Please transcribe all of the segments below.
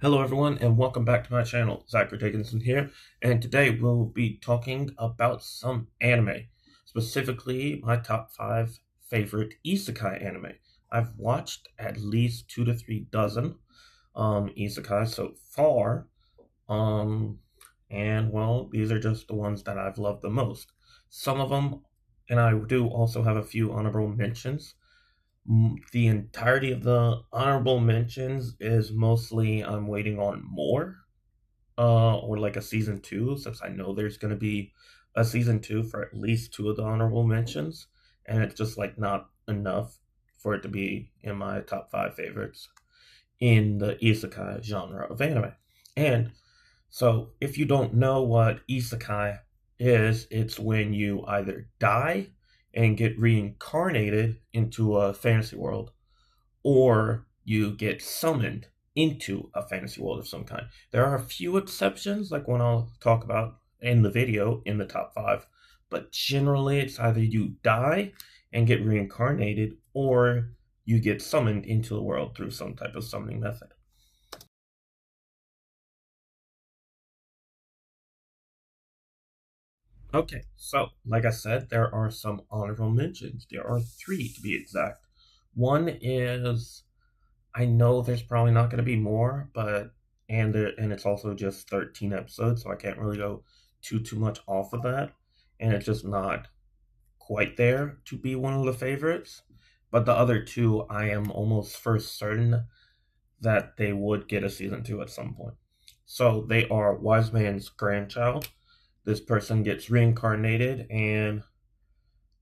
Hello everyone and welcome back to my channel. Zachary Dickinson here, and today we'll be talking about some anime, specifically my top 5 favorite isekai anime. I've watched at least 2 to 3 dozen isekai so far, um, and well, these are just the ones that I've loved the most. Some of them, and I do also have a few honorable mentions. The entirety of the honorable mentions is mostly I'm waiting on more, or like a season two, since I know there's going to be a season two for at least two of the honorable mentions, and it's just like not enough for it to be in my top 5 favorites in the isekai genre of anime. And so, if you don't know what isekai is, it's when you either die and get reincarnated into a fantasy world, or you get summoned into a fantasy world of some kind. There are a few exceptions, like one I'll talk about in the video in the top 5, but generally it's either you die and get reincarnated, or you get summoned into the world through some type of summoning method. Okay, so like I said, there are some honorable mentions. There are 3 to be exact. One is, I know there's probably not going to be more, but and it's also just 13 episodes, so I can't really go too much off of that, and it's just not quite there to be one of the favorites. But the other 2, I am almost for certain that they would get a season 2 at some point. So they are Wise Man's Grandchild. This person gets reincarnated and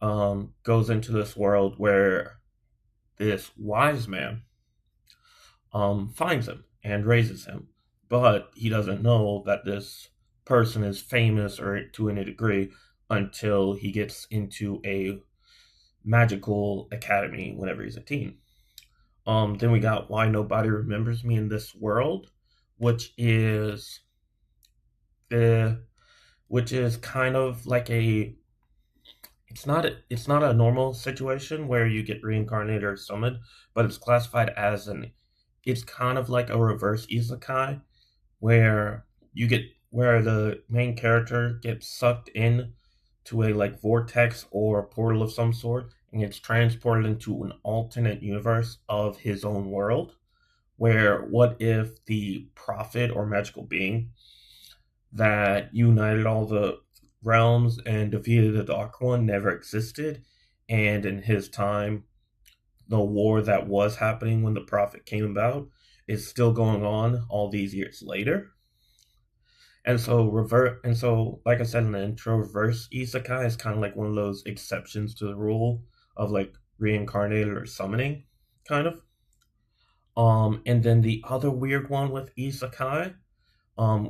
goes into this world where this wise man finds him and raises him. But he doesn't know that this person is famous or to any degree until he gets into a magical academy whenever he's a teen. Then we got Why Nobody Remembers Me in This World, which is the which is kind of like a it's not a normal situation where you get reincarnated or summoned, but it's classified as an it's kind of like a reverse isekai where where the main character gets sucked in to a like vortex or portal of some sort and gets transported into an alternate universe of his own world, where what if the prophet or magical being that united all the realms and defeated the Dark One never existed, and in his time the war that was happening when the prophet came about is still going on all these years later. And so like I said in the intro, reverse isekai is kind of like one of those exceptions to the rule of like reincarnated or summoning, kind of. And then the other weird one with isekai,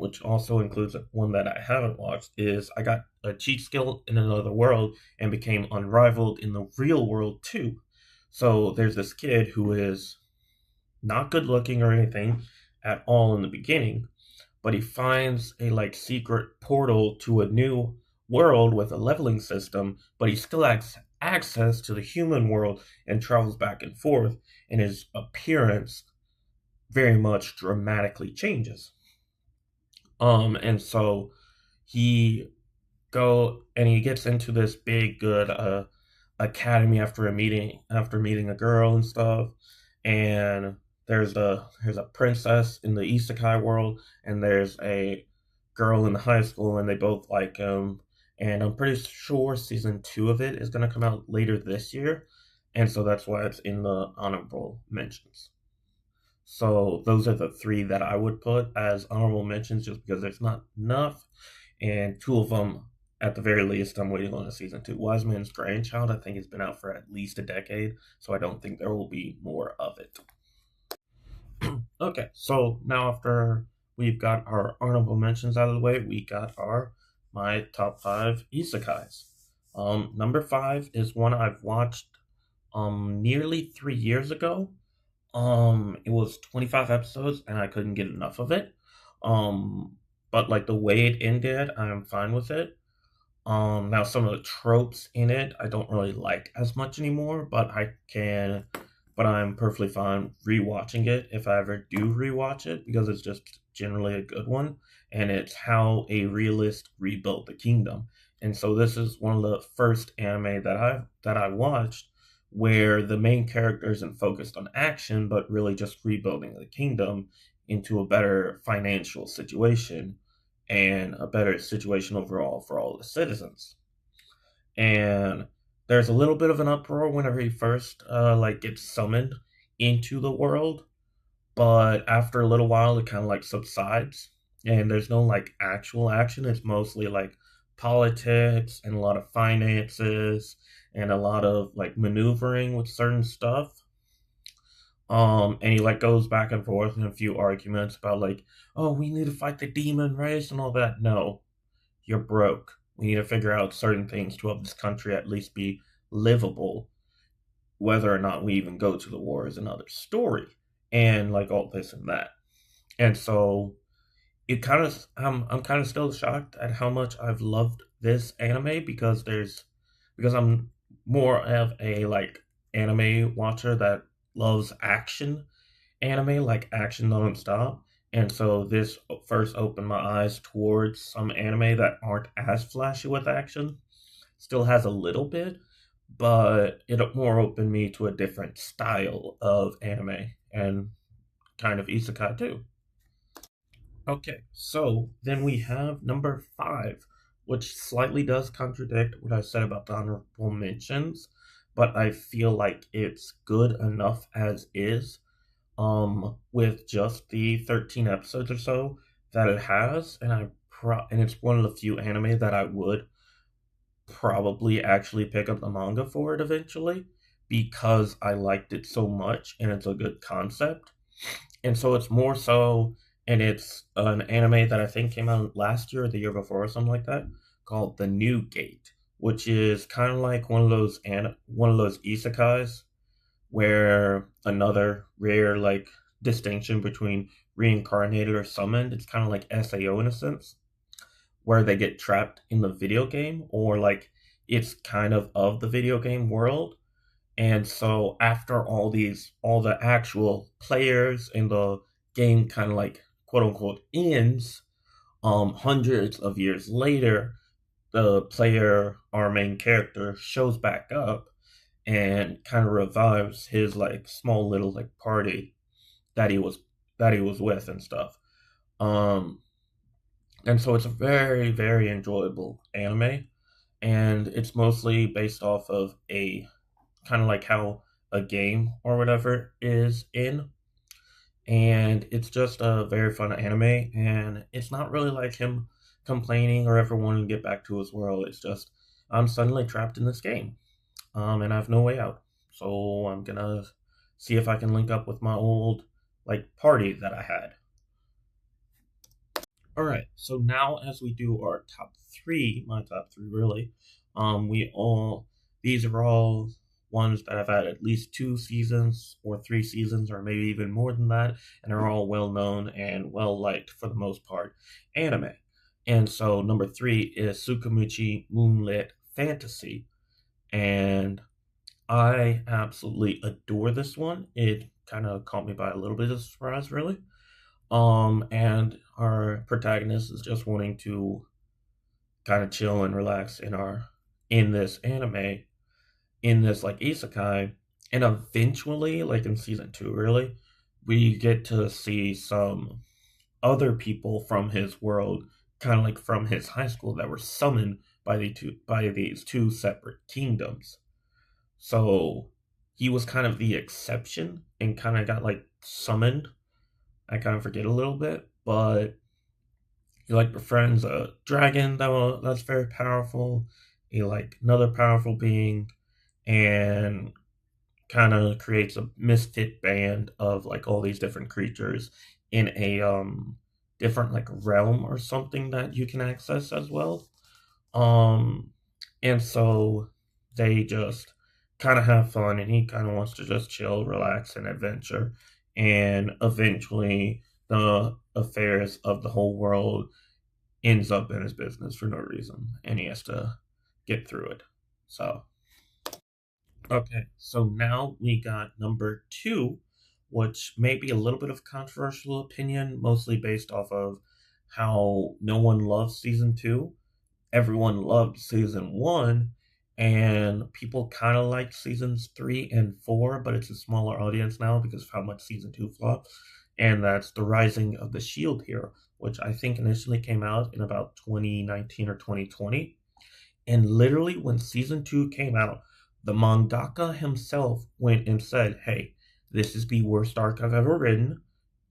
which also includes one that I haven't watched, is I got a cheat skill in another world and became unrivaled in the real world too. So there's this kid who is not good looking or anything at all in the beginning, but he finds a like secret portal to a new world with a leveling system, but he still has access to the human world and travels back and forth, and his appearance very much dramatically changes. And so he he gets into this big good academy after meeting a girl and stuff, and there's a princess in the isekai world, and there's a girl in the high school, and they both like him, and I'm pretty sure season 2 of it is going to come out later this year, and so that's why it's in the honorable mentions. So those are the 3 that I would put as honorable mentions, just because there's not enough, and 2 of them, at the very least, I'm waiting on a season 2. Wise Man's Grandchild, I think, has been out for at least a decade, so I don't think there will be more of it. Okay, so now after we've got our honorable mentions out of the way, we got our my top 5 isekais. Number 5 is one I've watched nearly 3 years ago. It was 25 episodes and I couldn't get enough of it. Um, but like the way it ended, I'm fine with it. Now some of the tropes in it I don't really like as much anymore, but but I'm perfectly fine rewatching it if I ever do rewatch it because it's just generally a good one, and it's how a realist rebuilt the kingdom. And so this is one of the first anime that I watched where the main character isn't focused on action but really just rebuilding the kingdom into a better financial situation and a better situation overall for all the citizens. And there's a little bit of an uproar whenever he first like gets summoned into the world, but after a little while it kind of like subsides, and there's no like actual action. It's mostly like politics and a lot of finances and a lot of like maneuvering with certain stuff. And he like goes back and forth in a few arguments about like, oh, we need to fight the demon race and all that. No, you're broke. We need to figure out certain things to help this country at least be livable. Whether or not we even go to the war is another story. And like all this and that. And so it kind of I'm kind of still shocked at how much I've loved this anime because I'm more of a like anime watcher that loves action anime, like action nonstop. And so this first opened my eyes towards some anime that aren't as flashy with action. Still has a little bit, but it more opened me to a different style of anime and kind of isekai too. Okay, so then we have number five, which slightly does contradict what I said about the honorable mentions, but I feel like it's good enough as is, with just the 13 episodes or so that it has, and and it's one of the few anime that I would probably actually pick up the manga for it eventually because I liked it so much and it's a good concept. And so it's more so, and it's an anime that I think came out last year or the year before or something like that, called The New Gate, which is kind of like one of those isekais where another rare like distinction between reincarnated or summoned. It's kind of like Sao in a sense, where they get trapped in the video game or like it's kind of the video game world. And so after all the actual players in the game kind of like quote unquote ends, hundreds of years later, the player, our main character, shows back up and kind of revives his like small little like party that he was with and stuff. Um, and so it's a very very enjoyable anime, and it's mostly based off of a kind of like how a game or whatever is in, and it's just a very fun anime, and it's not really like him complaining or ever wanting to get back to his world. It's just I'm suddenly trapped in this game, and I have no way out. So I'm gonna see if I can link up with my old like party that I had. All right. So now, as we do our top three, my top three really, we all these are all ones that have had at least two seasons or three seasons or maybe even more than that, and are all well known and well liked for the most part anime. And so number three is Tsukimichi Moonlit Fantasy, and I absolutely adore this one. It kind of caught me by a little bit of surprise, really. And our protagonist is just wanting to kind of chill and relax in this anime, in this like isekai, and eventually, like in season two, really, we get to see some other people from his world, kind of like from his high school, that were summoned by these two separate kingdoms. So he was kind of the exception and kind of got like summoned. I kind of forget a little bit, but he like befriends a dragon that's very powerful. He like another powerful being, and kind of creates a misfit band of like all these different creatures in a different like realm or something that you can access as well. Um, and so they just kind of have fun, and he kind of wants to just chill, relax, and adventure. And eventually, the affairs of the whole world ends up in his business for no reason, and he has to get through it. So, Okay, so now we got number two, which may be a little bit of controversial opinion, mostly based off of how no one loves season two. Everyone loved season one, and people kind of like seasons three and four, but it's a smaller audience now because of how much season two flopped. And that's The Rising of the Shield Hero, which I think initially came out in about 2019 or 2020. And literally, when season two came out, the mangaka himself went and said, "Hey, this is the worst arc I've ever written.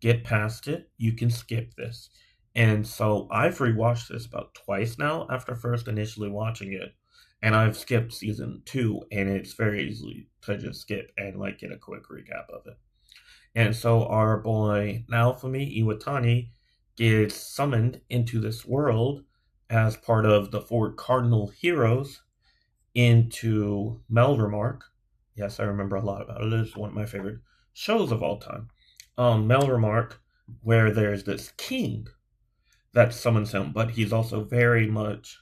Get past it. You can skip this." And so I've rewatched this about twice now after first initially watching it. And I've skipped season two, and it's very easy to just skip and like get a quick recap of it. And so our boy Naofumi Iwatani gets summoned into this world as part of the four cardinal heroes into Melremark. Yes, I remember a lot about it. It's one of my favorite shows of all time. Melremark, where there's this king that summons him, but he's also very much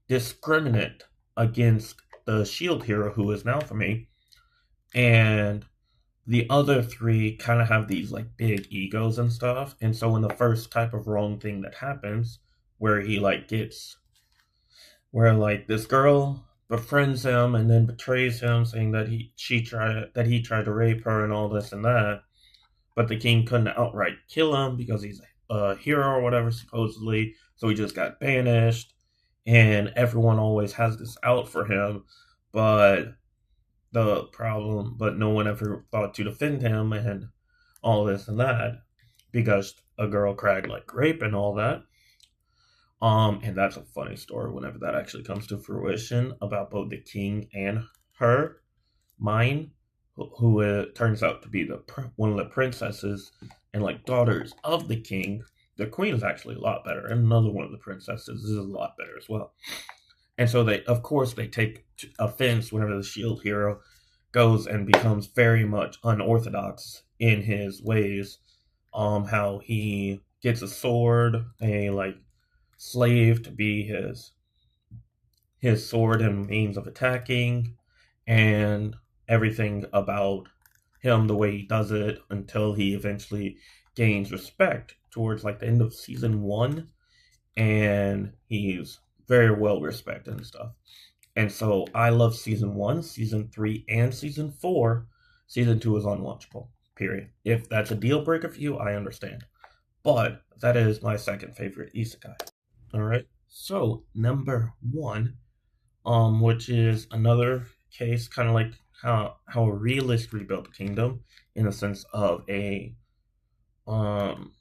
discriminate against the shield hero who is Naofumi. And the other three kind of have these like big egos and stuff. And so, in the first type of wrong thing that happens, where he like gets, where like this girl befriends him and then betrays him, saying that he tried to rape her and all this and that, but the king couldn't outright kill him because he's a hero or whatever supposedly. So he just got banished, and everyone always has this out for him, but no one ever thought to defend him and all this and that because a girl cried like rape and all that. And that's a funny story whenever that actually comes to fruition about both the king and her, mine, who turns out to be one of the princesses and like daughters of the king. The queen is actually a lot better, and another one of the princesses is a lot better as well. And so they, of course, they take offense whenever the shield hero goes and becomes very much unorthodox in his ways. How he gets a sword, a like slave to be his sword and means of attacking, and everything about him, the way he does it, until he eventually gains respect towards like the end of season one, and he's very well respected and stuff. And so I love season one, season three, and season four. Season two is unwatchable. Period. If that's a deal breaker for you, I understand. But that is my second favorite isekai. All right. So number one, which is another case, kind of like how a realist rebuilt the kingdom in the sense of a um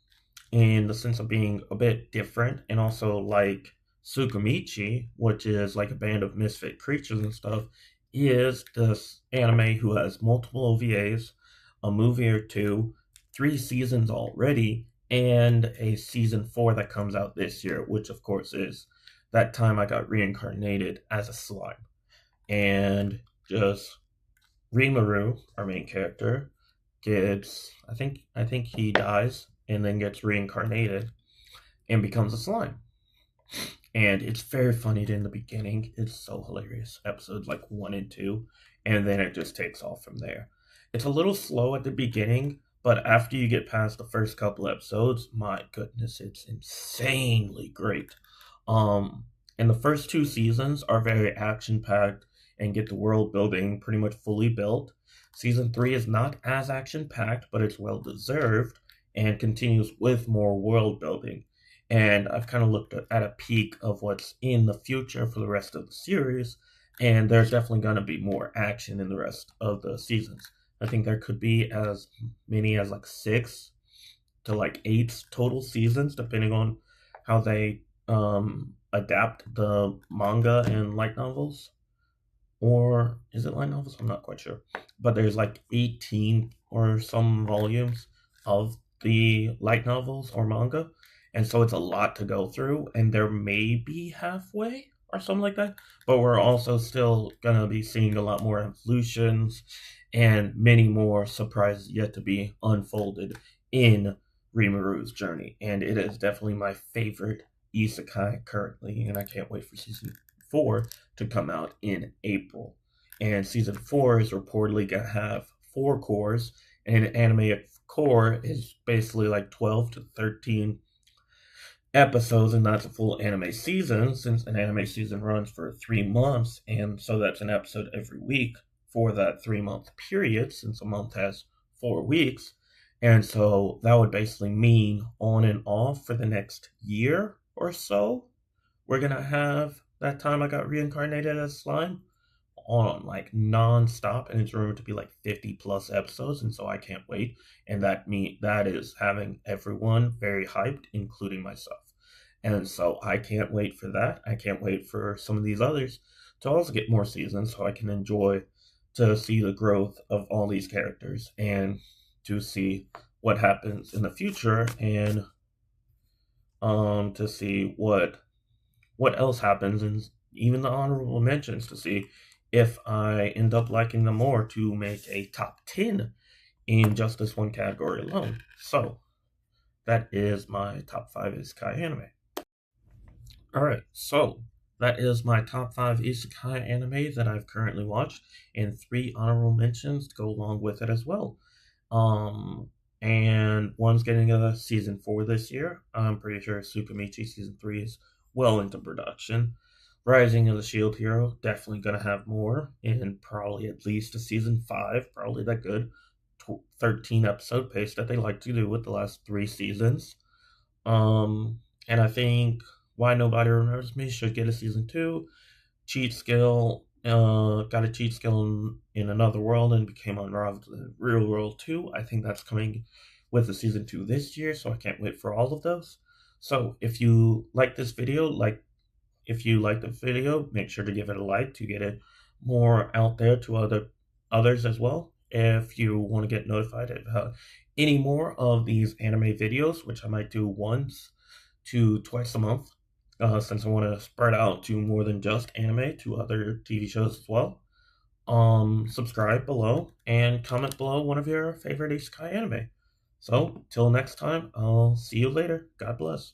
in the sense of being a bit different, and also like Tsukimichi, which is like a band of misfit creatures and stuff, is this anime who has multiple OVAs, a movie or two, three seasons already, and a season four that comes out this year, which of course is that time I got reincarnated as a slime. And just Rimuru, our main character, gets I think he dies and then gets reincarnated and becomes a slime. And it's very funny in the beginning. It's so hilarious. Episodes like one and two, and then it just takes off from there. It's a little slow at the beginning, but after you get past the first couple episodes, my goodness, it's insanely great. Um, and the first two seasons are very action packed and get the world building pretty much fully built. Season three is not as action packed, but it's well deserved and continues with more world building. And I've kind of looked at a peek of what's in the future for the rest of the series, and there's definitely going to be more action in the rest of the seasons. I think there could be as many as like six to like eight total seasons, depending on how they adapt the manga and light novels. Or is it light novels? I'm not quite sure. But there's like 18 or some volumes of the light novels or manga. And so it's a lot to go through. And there may be halfway or something like that. But we're also still going to be seeing a lot more evolutions and many more surprises yet to be unfolded in Rimuru's journey. And it is definitely my favorite isekai currently. And I can't wait for season four to come out in April. and season 4 is reportedly gonna have 4 cores, and an anime core is basically like 12 to 13 episodes, and that's a full anime season, since an anime season runs for 3 months, and so that's an episode every week for that 3 month period, since a month has 4 weeks. And so that would basically mean on and off for the next year or so, we're gonna have that time I got reincarnated as slime on like non-stop, and it's rumored to be like 50 plus episodes, and so I can't wait. And that is having everyone very hyped, including myself. And so I can't wait for that. I can't wait for some of these others to also get more seasons, so I can enjoy to see the growth of all these characters, and to see what happens in the future, and to see what else happens, and even the honorable mentions, to see if I end up liking them more, to make a top 10 in just this one category alone. So that is my top 5 isekai anime. Alright, so that is my top 5 isekai anime that I've currently watched, and 3 honorable mentions to go along with it as well. And one's getting a season 4 this year. I'm pretty sure Tsukimichi season 3 is well into production. Rising of the Shield Hero, definitely gonna have more, and probably at least a season 5, probably that good 13 episode pace that they like to do with the last 3 seasons. And I think Why Nobody Remembers Me should get a season 2. Cheat skill, got a cheat skill in another world and became unrivaled in the real world too. I think that's coming with the season 2 this year, so I can't wait for all of those. So if you like this video, if you like the video, make sure to give it a like to get it more out there to others as well. If you want to get notified about any more of these anime videos, which I might do once to twice a month, since I want to spread out to more than just anime, to other TV shows as well. Subscribe below and comment below one of your favorite isekai anime. So, till next time, I'll see you later. God bless.